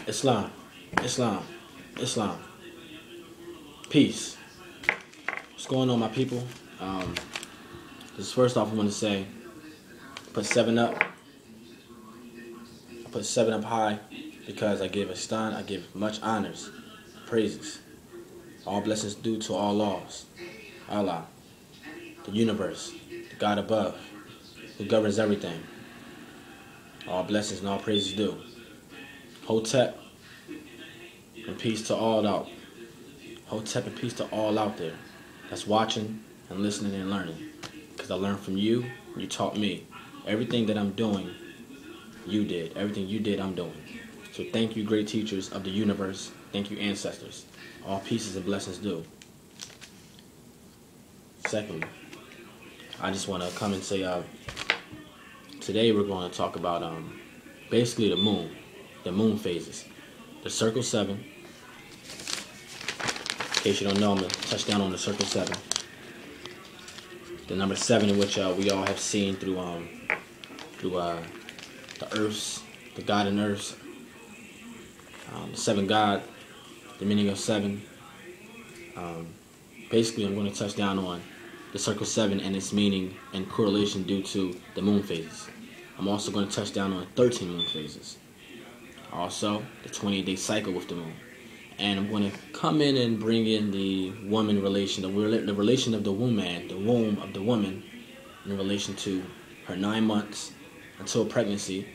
Islam, Islam, Islam. Peace. What's going on, my people? Just first off, I want to say, put 7 up. I put 7 up high because I give I give much honors, praises. All blessings due to all laws. Allah, the universe, the God above, who governs everything. All blessings and all praises due. Hotep, and peace to all out. Hotep and peace to all out there that's watching and listening and learning. Because I learned from you, and you taught me. Everything that I'm doing, you did. Everything you did, I'm doing. So thank you, great teachers of the universe. Thank you, ancestors. All pieces and blessings due. Secondly, I just want to come and say, today we're going to talk about basically the moon phases. The circle 7. In case you don't know, I'm going to touch down on the circle 7. The number 7 in which we all have seen through the earths, the God in earths, the 7 God, the meaning of 7. Basically, I'm going to touch down on the circle 7 and its meaning and correlation due to the moon phases. I'm also going to touch down on 13 moon phases. Also, the 28-day cycle with the moon. And I'm going to come in and bring in the woman relation, the relation of the woman, the womb of the woman, in relation to her 9 months until pregnancy,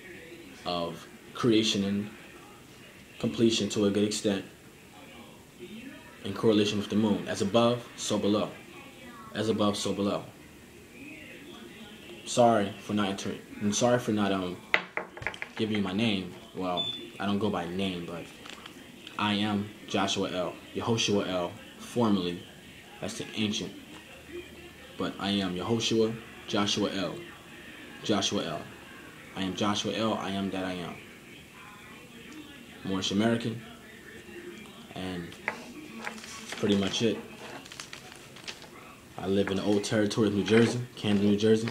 of creation and completion to a good extent, in correlation with the moon. As above, so below. As above, so below. Sorry for not giving you my name. Well, I don't go by name, but I am Joshua El, Yehoshua El, formerly. That's the ancient. But I am Yehoshua, Joshua El, Joshua El. I am Joshua El, I am that I am. Moorish American, and that's pretty much it. I live in the old territory of New Jersey, Camden, New Jersey.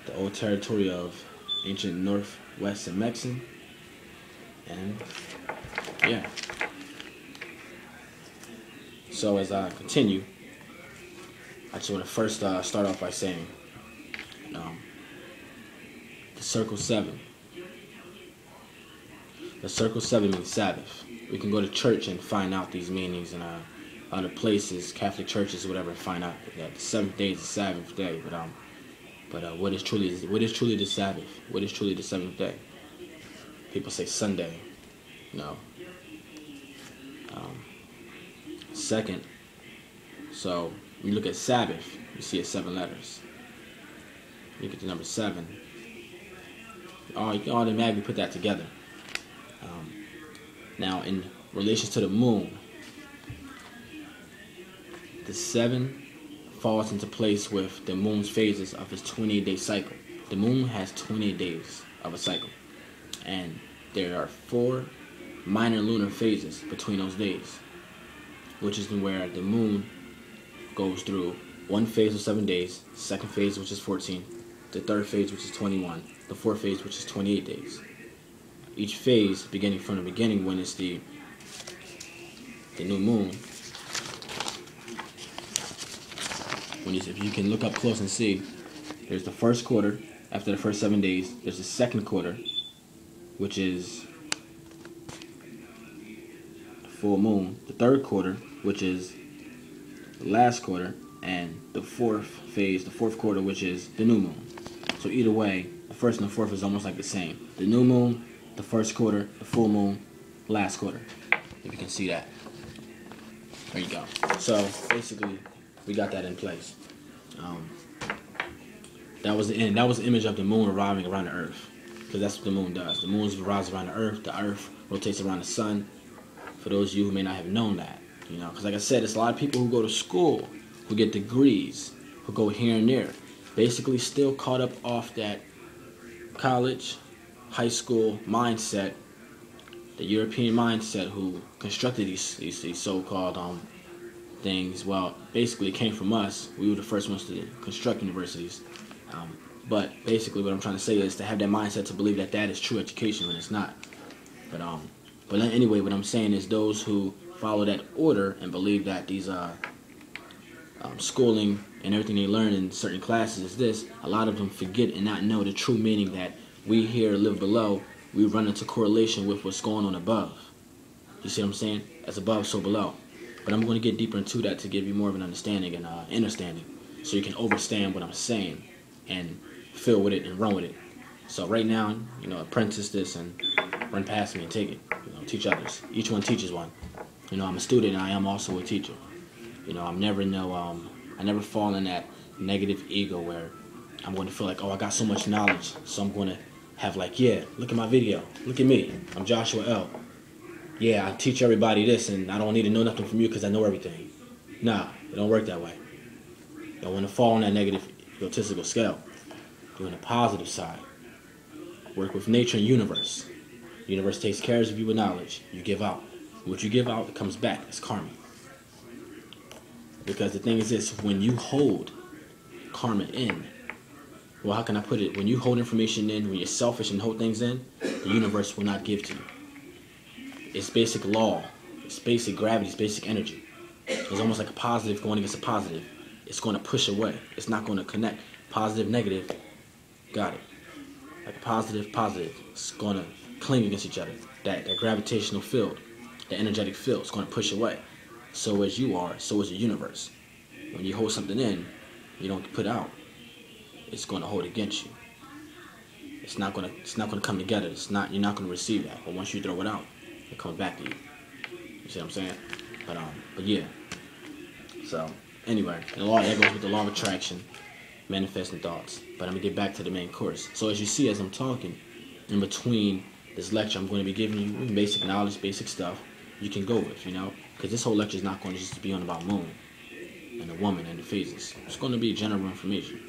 The old territory of ancient Northwest and Mexican. And yeah. So as I continue, I just want to first start off by saying the circle 7. The circle 7 means Sabbath. We can go to church and find out these meanings in other places, Catholic churches, whatever, and find out that the 7th day is the 7th day. But what is truly the Sabbath? What is truly the 7th day? People say Sunday. No. Second, so when you look at Sabbath, you see it's 7 letters. You get the number 7. You can automatically put that together. Now, in relation to the moon, the 7 falls into place with the moon's phases of its 28-day cycle. The moon has 28 days of a cycle, and there are 4 minor lunar phases between those days, which is where the moon goes through one phase of 7 days, second phase, which is 14, the third phase, which is 21, the fourth phase, which is 28 days. Each phase, beginning from the beginning, when it's the new moon. If you can look up close and see, there's the first quarter. After the first 7 days, there's the second quarter, which is the full moon. The third quarter, which is the last quarter, and the fourth phase, the fourth quarter, which is the new moon. So either way, the first and the fourth is almost like the same. The new moon, the first quarter, the full moon, last quarter. If you can see that. There you go. So basically, we got that in place. That was the end. That was the image of the moon revolving around the earth, because that's what the moon does. The moon revolves around the earth rotates around the sun. For those of you who may not have known that, because like I said, there's a lot of people who go to school, who get degrees, who go here and there, basically still caught up off that college, high school mindset, the European mindset, who constructed these so-called things. Well, basically it came from us. We were the first ones to construct universities. But basically what I'm trying to say is to have that mindset to believe that that is true education when it's not. But anyway, what I'm saying is those who follow that order and believe that these schooling and everything they learn in certain classes is this, a lot of them forget and not know the true meaning that we here live below, we run into correlation with what's going on above. You see what I'm saying? As above, so below. But I'm going to get deeper into that to give you more of an understanding and understanding, so you can understand what I'm saying and feel with it and run with it. So right now, apprentice this and run past me and take it. Teach others. Each one teaches one. I'm a student and I am also a teacher. I never fall in that negative ego where I'm going to feel like, oh, I got so much knowledge, so I'm going to have like, yeah, look at my video. Look at me. I'm Joshua L. Yeah, I teach everybody this, and I don't need to know nothing from you because I know everything. Nah, it don't work that way. You don't want to fall on that negative egotistical scale. Doing the positive side. Work with nature and universe. The universe takes care of you with knowledge. You give out. What you give out, it comes back. It's karma. Because the thing is this, when you hold karma in, well, how can I put it? When you hold information in, when you're selfish and hold things in, the universe will not give to you. It's basic law. It's basic gravity. It's basic energy. It's almost like a positive going against a positive. It's going to push away. It's not going to connect. Positive, negative. Got it. Like a positive, positive. It's going to cling against each other. That gravitational field, the energetic field, is going to push away. So as you are, so is the universe. When you hold something in, you don't put out. It's going to hold against you. It's not going to come together. You're not going to receive that. But once you throw it out, it comes back to you. You see what I'm saying? But yeah. So anyway, and that goes with the law of attraction, manifesting thoughts. But I'm gonna get back to the main course. So as you see, as I'm talking, in between this lecture, I'm going to be giving you basic knowledge, basic stuff you can go with, because this whole lecture is not going to just be on about moon and the woman and the phases. It's going to be general information.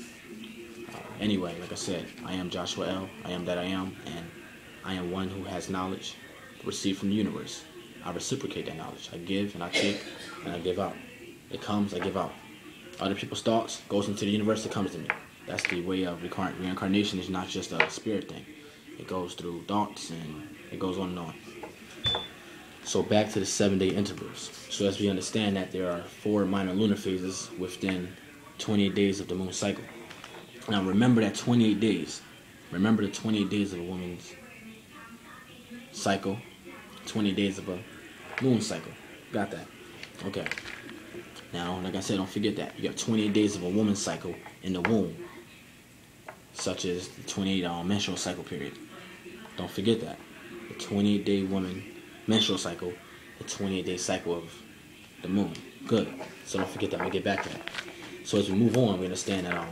Anyway, like I said, I am Joshua L. I am that I am, and I am one who has knowledge received from the universe. I reciprocate that knowledge. I give and I take and I give out. It comes, I give out. Other people's thoughts goes into the universe, it comes to me. That's the way of reincarnation. Is not just a spirit thing. It goes through thoughts and it goes on and on. So back to the 7-day intervals. So as we understand that there are 4 minor lunar phases within 28 days of the moon cycle. Now remember that 28 days. Remember the 28 days of a woman's cycle. 20 days of a moon cycle. Got that? Okay. Now, like I said, don't forget that. You got 28 days of a woman's cycle in the womb. Such as the 28 menstrual cycle period. Don't forget that. The 28-day woman menstrual cycle, the 28-day cycle of the moon. Good. So don't forget that. We'll get back to that. So as we move on, we understand that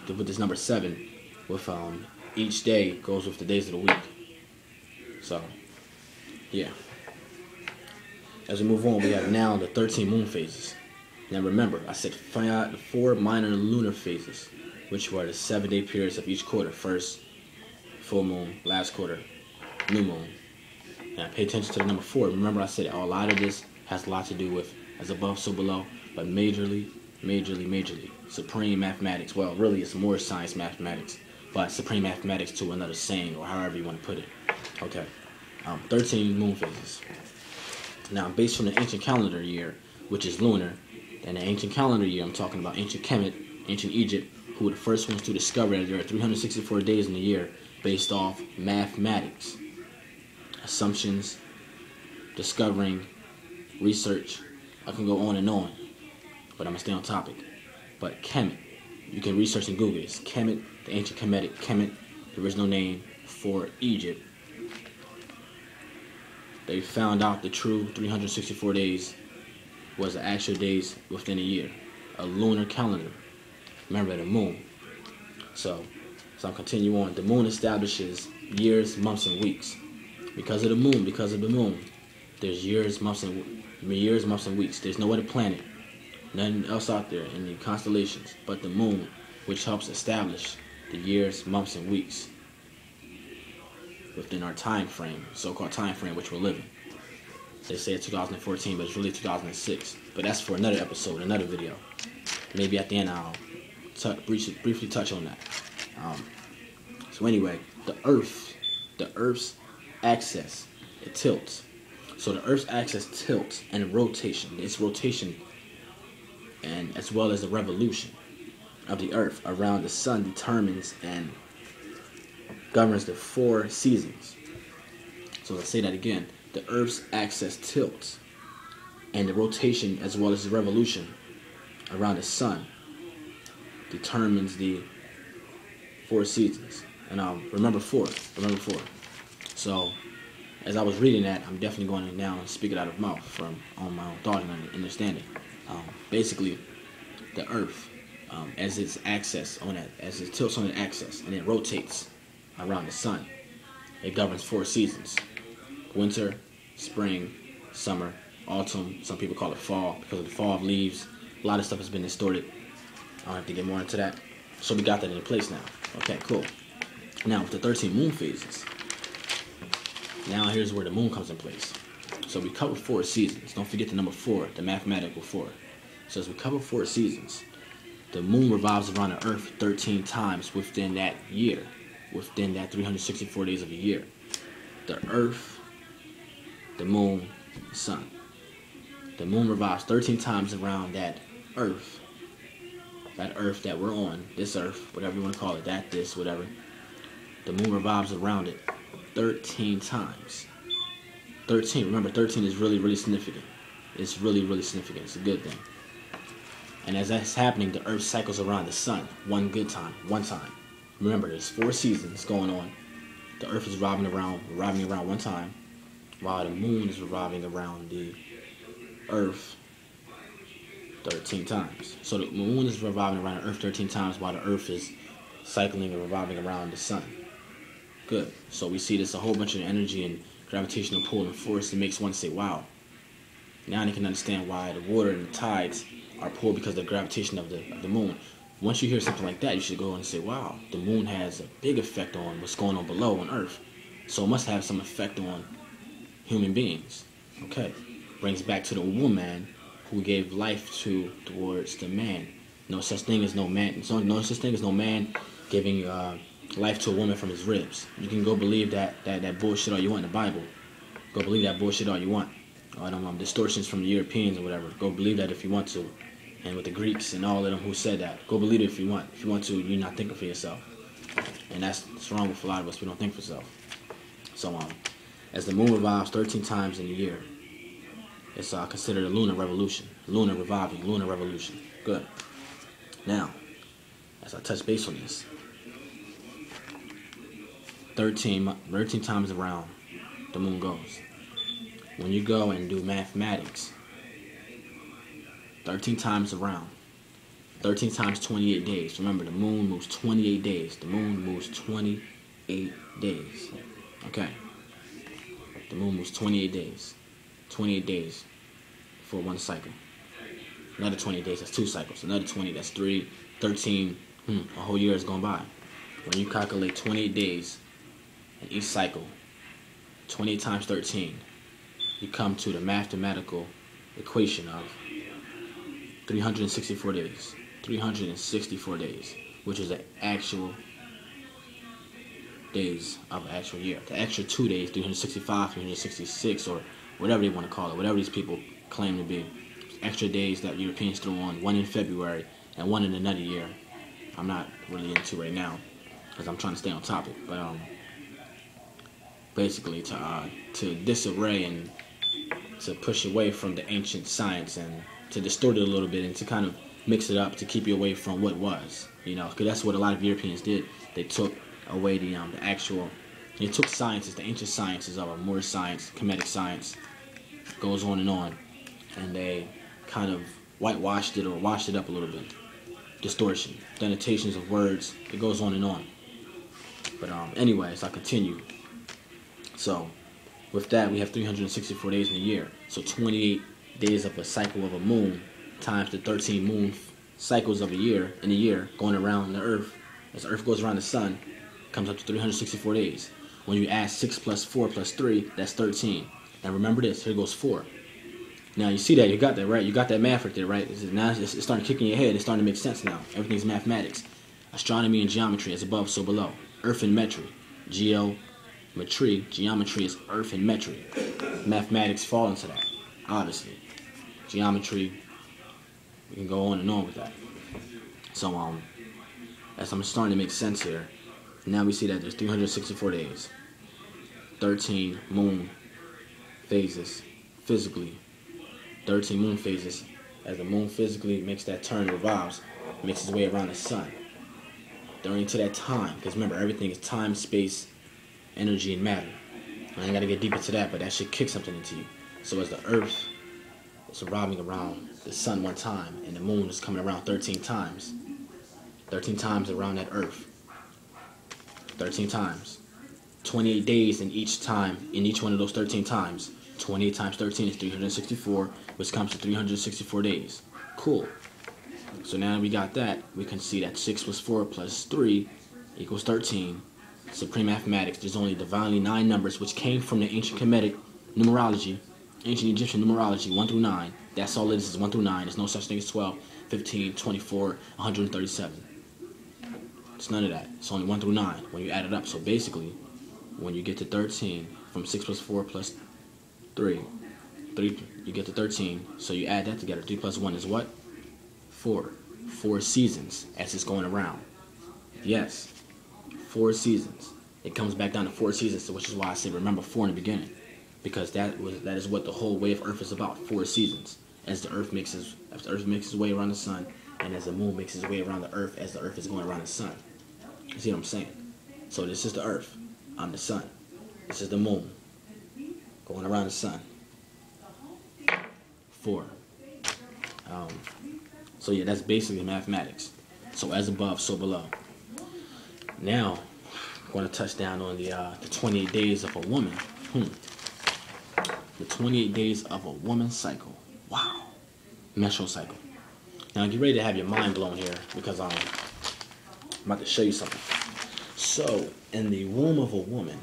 with this number 7, with each day goes with the days of the week. So, yeah. As we move on, we have now the 13 moon phases. Now remember, I said 4 minor lunar phases, which were the 7-day periods of each quarter. First, full moon, last quarter, new moon. Now pay attention to the number 4. Remember I said a lot of this has a lot to do with as above, so below, but majorly, supreme mathematics. Well, really it's Moorish science mathematics, but supreme mathematics to another saying, or however you want to put it. Okay, 13 moon phases. Now, based from the ancient calendar year, which is lunar, and the ancient calendar year, I'm talking about ancient Kemet, ancient Egypt, who were the first ones to discover that there are 364 days in the year based off mathematics, assumptions, discovering, research. I can go on and on, but I'm going to stay on topic. But Kemet, you can research and Google this. Kemet, the ancient Kemet, the original name for Egypt. They found out the true 364 days was the actual days within a year. A lunar calendar. Remember the moon. So I'll continue on. The moon establishes years, months, and weeks. Because of the moon, there's years, months, and weeks. There's no other planet, nothing else out there in the constellations but the moon, which helps establish the years, months, and weeks within our time frame, so-called time frame which we're living. They say it's 2014, but it's really 2006. But that's for another episode, another video. Maybe at the end I'll briefly touch on that. So anyway, the Earth's axis, it tilts. So the Earth's axis tilts and rotation. Its rotation, and as well as the revolution of the Earth around the Sun, determines and governs the 4 seasons. So let's say that again. The Earth's axis tilts, and the rotation as well as the revolution around the Sun determines the 4 seasons. And remember 4. So as I was reading that, I'm definitely going to now speak it out of mouth from on my own thought and understanding. Basically, the Earth, as its axis on that, as it tilts on the axis and it rotates around the Sun, it governs 4 seasons: winter, spring, summer, autumn. Some people call it fall because of the fall of leaves. A lot of stuff has been distorted. I don't have to get more into that. So we got that in place now. Okay, cool. Now with the 13 moon phases, now here's where the moon comes in place. So we cover 4 seasons. Don't forget the number 4, the mathematical 4. So as we cover 4 seasons, the moon revolves around the Earth 13 times within that year, within that 364 days of a year. The Earth, the moon, the sun. The moon revolves 13 times around that Earth that we're on, this Earth, whatever you want to call it, that, this, whatever. The moon revolves around it 13 times. 13, remember 13 is really, really significant. It's really, really significant. It's a good thing. And as that's happening, the Earth cycles around the sun one time. Remember, there's 4 seasons going on. The Earth is revolving around one time, while the moon is revolving around the Earth 13 times. So the moon is revolving around the Earth 13 times, while the Earth is cycling and revolving around the sun. Good. So we see this a whole bunch of energy and gravitational pull and force. It makes one say, wow. Now you can understand why the water and the tides are pulled because of the gravitation of the moon. Once you hear something like that, you should go and say, wow, the moon has a big effect on what's going on below on Earth. So it must have some effect on human beings. Okay. Brings back to the woman who gave life towards the man. No such thing as no man. No such thing as no man giving life to a woman from his ribs. You can go believe that bullshit all you want in the Bible. Go believe that bullshit all you want. All them distortions from the Europeans or whatever. Go believe that if you want to. And with the Greeks and all of them who said that. Go believe it if you want. If you want to, you're not thinking for yourself. And that's what's wrong with a lot of us. We don't think for self. So as the moon revolves 13 times in a year, it's considered a lunar revolution. Lunar revolution. Good. Now, as I touch base on this, 13 times around the moon goes. When you go and do mathematics, 13 times around, 13 times 28 days. Remember, the moon moves 28 days. The moon moves 28 days. Okay. The moon moves 28 days. 28 days for one cycle. Another 20 days, that's 2 cycles. Another 20, that's 3, 13, a whole year has gone by. When you calculate 28 days in each cycle, 28 times 13, you come to the mathematical equation of 364 days. 364 days, which is the actual days of an actual year. The extra 2 days, 365, 366, or whatever they want to call it, whatever these people claim to be. Extra days that Europeans throw on, one in February and one in another year. I'm not really into right now because I'm trying to stay on topic. But basically to disarray and to push away from the ancient science and to distort it a little bit and to kind of mix it up to keep you away from what was, because that's what a lot of Europeans did. They took away the actual, they took sciences, the ancient sciences of Moorish science, Kemetic science, goes on, and they kind of whitewashed it or washed it up a little bit. Distortion, denotations of words, it goes on and on. But anyways, I continue. So with that, we have 364 days in a year. So 28 days of a cycle of a moon times the 13 moon cycles of a year in a year going around the Earth. As the Earth goes around the sun, comes up to 364 days. When you add 6 plus 4 plus 3, that's 13. And remember this, here goes 4. Now you see that, you got that, right? You got that math right there, right? Now it's starting to kick in your head. It's starting to make sense now. Everything's mathematics. Astronomy and geometry, as above, so below. Earth and metry. Geometry is earth and metry. Mathematics fall into that, obviously. Geometry, we can go on and on with that. So, as I'm starting to make sense here, now we see that there's 364 days. 13 moon phases, physically. 13 moon phases. As the moon physically makes that turn, revolves, makes its way around the sun. During to that time, because remember, everything is time, space, energy, and matter. I ain't got to get deep into that, but that should kick something into you. So as the earth is revolving around the sun one time, and the moon is coming around 13 times. 13 times around that earth. 13 times. 28 days in each time, in each one of those 13 times. 28 times 13 is 364, which comes to 364 days. Cool. So now we got that, we can see that 6 plus 4 plus 3 equals 13. Supreme mathematics, there's only divinely 9 numbers, which came from the ancient Kemetic numerology, ancient Egyptian numerology, 1 through 9. That's all it is 1 through 9. There's no such thing as 12, 15, 24, 137. It's none of that. It's only 1 through 9 when you add it up. So basically, when you get to 13, from 6 plus 4 plus 3, you get to 13. So you add that together. 3 plus 1 is what? 4. 4 seasons as it's going around. Yes, 4 seasons. It comes back down to 4 seasons, which is why I say remember 4 in the beginning, because that is what the whole way of Earth is about. 4 seasons. As the Earth makes its way around the sun, and as the moon makes its way around the Earth, as the Earth is going around the sun. You see what I'm saying? So this is the Earth. I'm the sun. This is the moon going around the sun. 4. So yeah, that's basically mathematics. So as above, so below. Now, I'm going to touch down on the 28 days of a woman. The 28 days of a woman's cycle. Wow. Menstrual cycle. Now get ready to have your mind blown here, because I'm about to show you something. So, in the womb of a woman,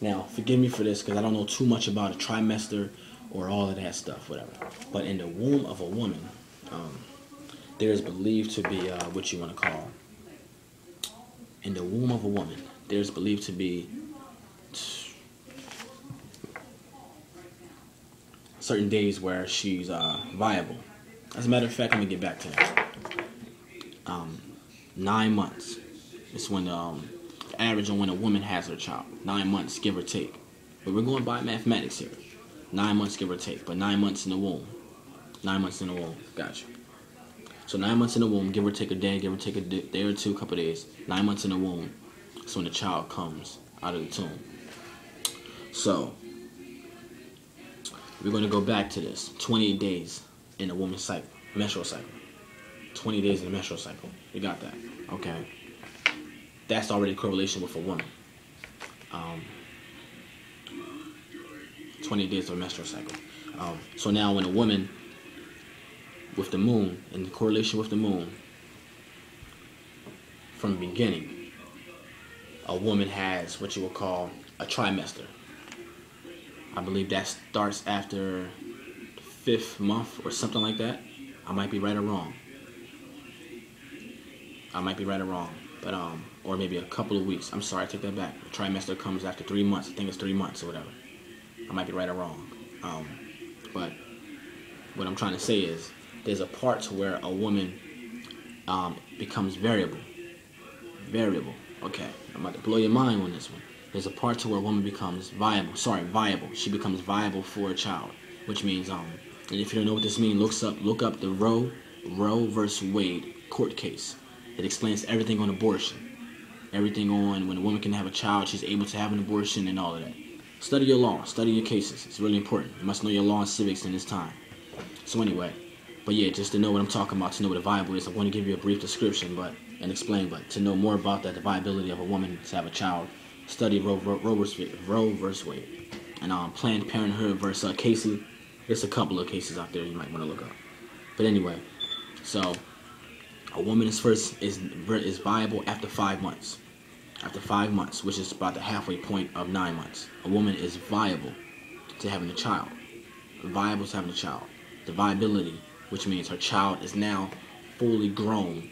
now forgive me for this because I don't know too much about a trimester or all of that stuff, whatever. But in the womb of a woman, there is believed to be what you want to call. In the womb of a woman, there's believed to be certain days where she's viable. As a matter of fact, let me get back to that. 9 months is when the average on when a woman has her child. 9 months, give or take. But we're going by mathematics here. 9 months, give or take. But 9 months in the womb. 9 months in the womb. Gotcha. So 9 months in the womb, give or take a day, give or take a day or two, a couple days. 9 months in the womb. That's when the child comes out of the tomb. So we're going to go back to this. 28 days in a woman's cycle, menstrual cycle. 20 days in the menstrual cycle. You got that? Okay. That's already a correlation with a woman. 20 days of a menstrual cycle. So now when a woman with the moon, in the correlation with the moon, from the beginning, a woman has what you would call a trimester. I believe that starts after the 5th month or something like that. I might be right or wrong. But or maybe a couple of weeks. I'm sorry, I take that back. The trimester comes after 3 months. I think it's 3 months or whatever. I might be right or wrong. But what I'm trying to say is there's a part to where a woman becomes variable. Okay, I'm about to blow your mind on this one. There's a part to where a woman becomes viable. She becomes viable for a child, which means and if you don't know what this means, look up the Roe versus Wade court case. It explains everything on abortion, everything on when a woman can have a child, she's able to have an abortion, and all of that. Study your law, study your cases. It's really important. You must know your law and civics in this time. So anyway, but yeah, just to know what I'm talking about, to know what a viable is, I'm going to give you a brief description, and explain. But to know more about that, the viability of a woman to have a child, study Roe versus Wade, and Planned Parenthood versus Casey. There's a couple of cases out there you might want to look up. But anyway, so a woman is viable after 5 months. After 5 months, which is about the halfway point of 9 months, a woman is viable to having a child. viable to having a child. The viability, which means her child is now fully grown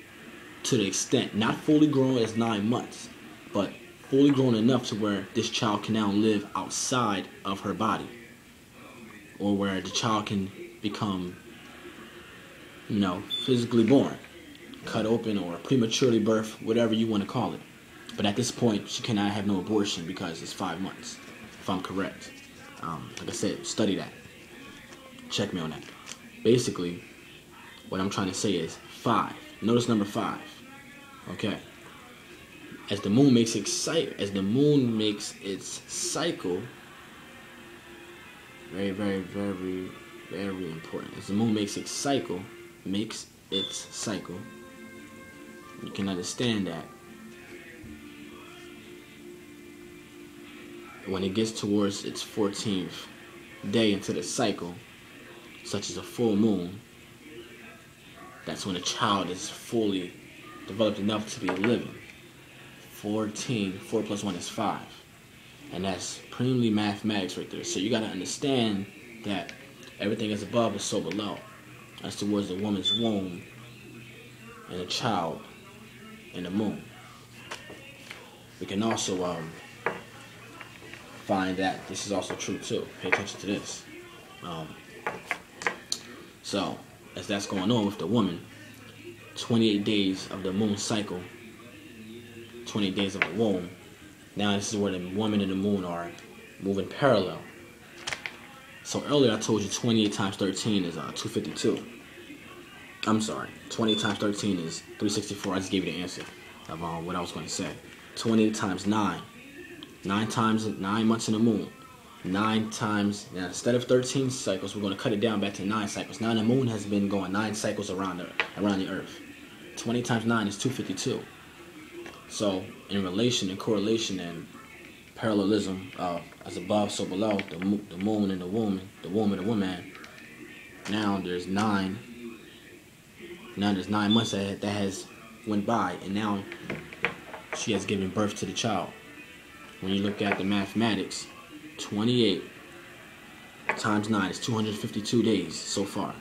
to the extent, not fully grown as 9 months, but fully grown enough to where this child can now live outside of her body, or where the child can become, physically born, cut open, or prematurely birth, whatever you want to call it. But at this point, she cannot have no abortion because it's 5 months, if I'm correct. Like I said, study that. Check me on that. Basically, what I'm trying to say is 5. Notice number 5. Okay. As the moon makes its cycle, very, very, very, very important. As the moon makes its cycle, you can understand that when it gets towards its 14th day into the cycle, such as a full moon, that's when a child is fully developed enough to be living. 4 plus 1 is 5. And that's primarily mathematics right there. So you got to understand that everything is above is so below. That's towards the woman's womb and a child and the moon. We can also find that this is also true too. Pay attention to this. So, as that's going on with the woman, 28 days of the moon cycle, 28 days of the womb. Now this is where the woman and the moon are moving parallel. So earlier I told you 28 times 13 is 252. I'm sorry, 28 times 13 is 364. I just gave you the answer of what I was going to say. 28 times 9. 9 months in the moon. 9 times, now instead of 13 cycles, we're going to cut it down back to 9 cycles. Now the moon has been going 9 cycles around the earth. 20 times 9 is 252. So, in relation and correlation and parallelism, as above, so below, the moon and the woman, the woman and the woman, now there's 9. Now there's 9 months that has went by, and now she has given birth to the child. When you look at the mathematics, 28 times 9 is 252 days so far.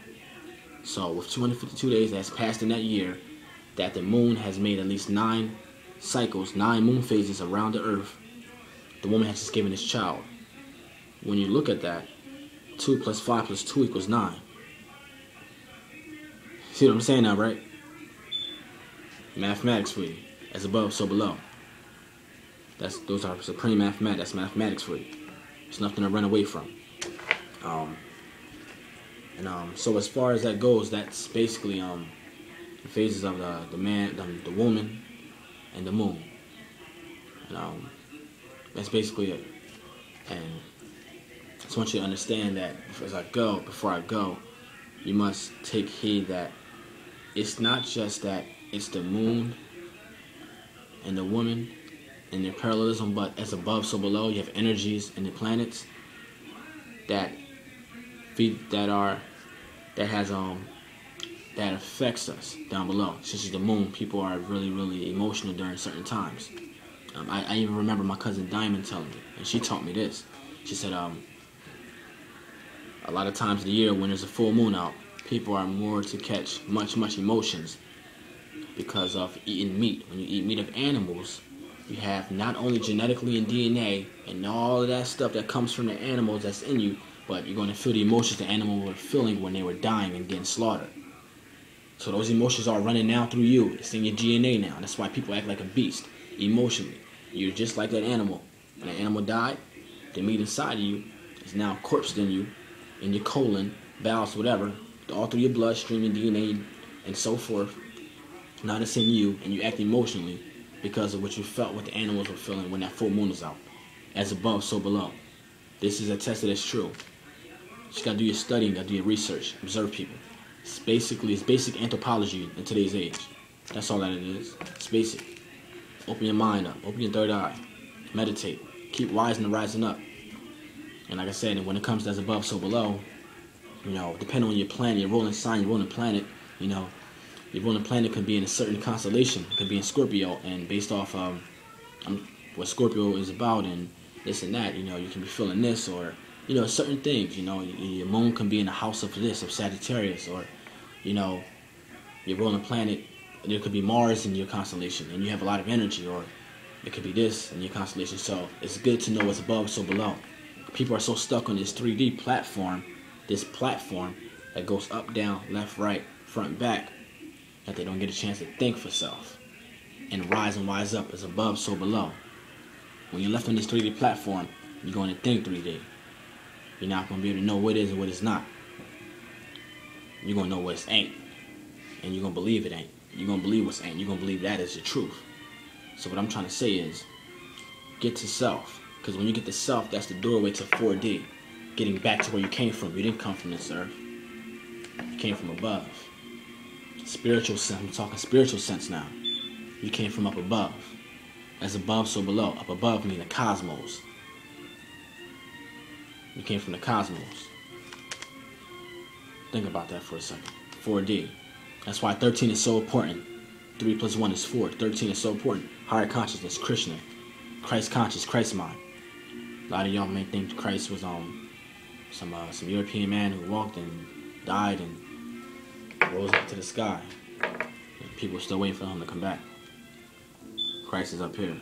So, with 252 days that's passed in that year, that the moon has made at least 9 cycles, 9 moon phases around the earth, the woman has just given this child. When you look at that, 2 plus 5 plus 2 equals 9. See what I'm saying now, right? Mathematics for you. As above, so below. Those are supreme mathematics. That's mathematics for you. It's nothing to run away from. So as far as that goes, that's basically the phases of the man, the woman, and the moon. That's basically it. And I just want you to understand that before I go, you must take heed that it's not just that it's the moon and the woman and their parallelism, but as above, so below, you have energies in the planets that affects us down below. Such as the moon, people are really, really emotional during certain times. I even remember my cousin Diamond telling me, and she taught me this. She said, a lot of times of the year when there's a full moon out, people are more to catch much emotions because of eating meat. When you eat meat of animals, you have not only genetically and DNA and all of that stuff that comes from the animals that's in you, but you're going to feel the emotions the animals were feeling when they were dying and getting slaughtered. So those emotions are running now through you. It's in your DNA now. That's why people act like a beast emotionally. You're just like that animal. When that animal died, the meat inside of you is now corpsed in you, in your colon, bowels, whatever, all through your bloodstream and DNA and so forth. Now it's in you, and you act emotionally because of what you felt, what the animals were feeling when that full moon is out. As above, so below. This is attested as true. You just gotta do your studying, gotta do your research, observe people. It's basic anthropology in today's age. That's all that it is. It's basic. Open your mind up, open your third eye, meditate, keep rising and rising up. And like I said, when it comes to as above, so below, depending on your planet, your ruling sign, your ruling planet, your ruling planet could be in a certain constellation. It could be in Scorpio, and based off what Scorpio is about and this and that, you can be feeling this, or you know, certain things. You know, your moon can be in the house of this, of Sagittarius, or, you know, your ruling planet. There could be Mars in your constellation, and you have a lot of energy, or it could be this in your constellation. So it's good to know what's above, so below. People are so stuck on this 3D platform, that goes up, down, left, right, front, back, that they don't get a chance to think for self. And rise and wise up is above, so below. When you're left on this 3D platform, you're going to think 3D. You're not going to be able to know what is and what is not. You're going to know what ain't. And you're going to believe it ain't. You're going to believe what's ain't. You're going to believe that is the truth. So what I'm trying to say is, get to self. Because when you get to self, that's the doorway to 4D. Getting back to where you came from. You didn't come from this earth. You came from above. Spiritual sense. I'm talking spiritual sense now. You came from up above. As above, so below. Up above means the cosmos. You came from the cosmos. Think about that for a second. 4D. That's why 13 is so important. 3 plus 1 is 4. 13 is so important. Higher consciousness, Krishna. Christ conscious, Christ mind. A lot of y'all may think Christ was some European man who walked and died and rose up to the sky. And people are still waiting for him to come back. Christ is up here.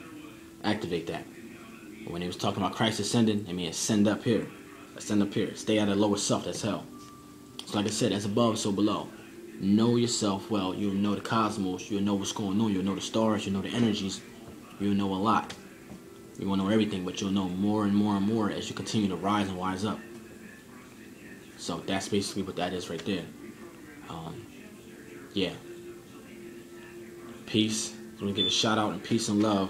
Activate that. But when he was talking about Christ ascending, I mean ascend up here. Ascend up here. Stay out of the lower self, that's hell. So like I said, as above, so below. Know yourself well. You'll know the cosmos. You'll know what's going on. You'll know the stars. You'll know the energies. You'll know a lot. You won't know everything, but you'll know more and more and more as you continue to rise and wise up. So that's basically what that is right there. Yeah. Peace. I'm going to give a shout out and peace and love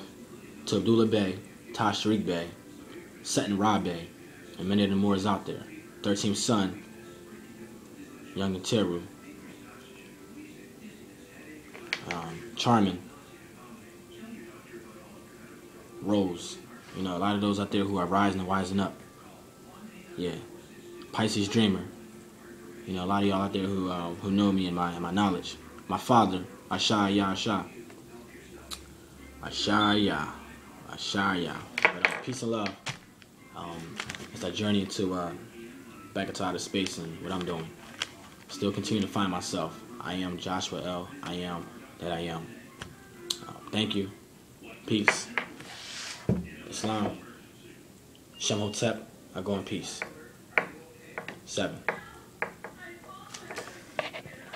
to Abdullah Bey, Taj Tariq Bey, Seton Ra Bey, and many of the Moors out there. 13th son, Young and Teru, Charmin, Rose. You know, a lot of those out there who are rising and wising up. Yeah. Pisces Dreamer. You know, a lot of y'all out there who know me and my knowledge. My father, Ashaya Asha. Ashaya. Ashaya. But peace and love. As I journey into back into outer space and what I'm doing. Still continue to find myself. I am Joshua L. I am that I am. Thank you. Peace. Islam. Shem Hotep. I go in peace. 7.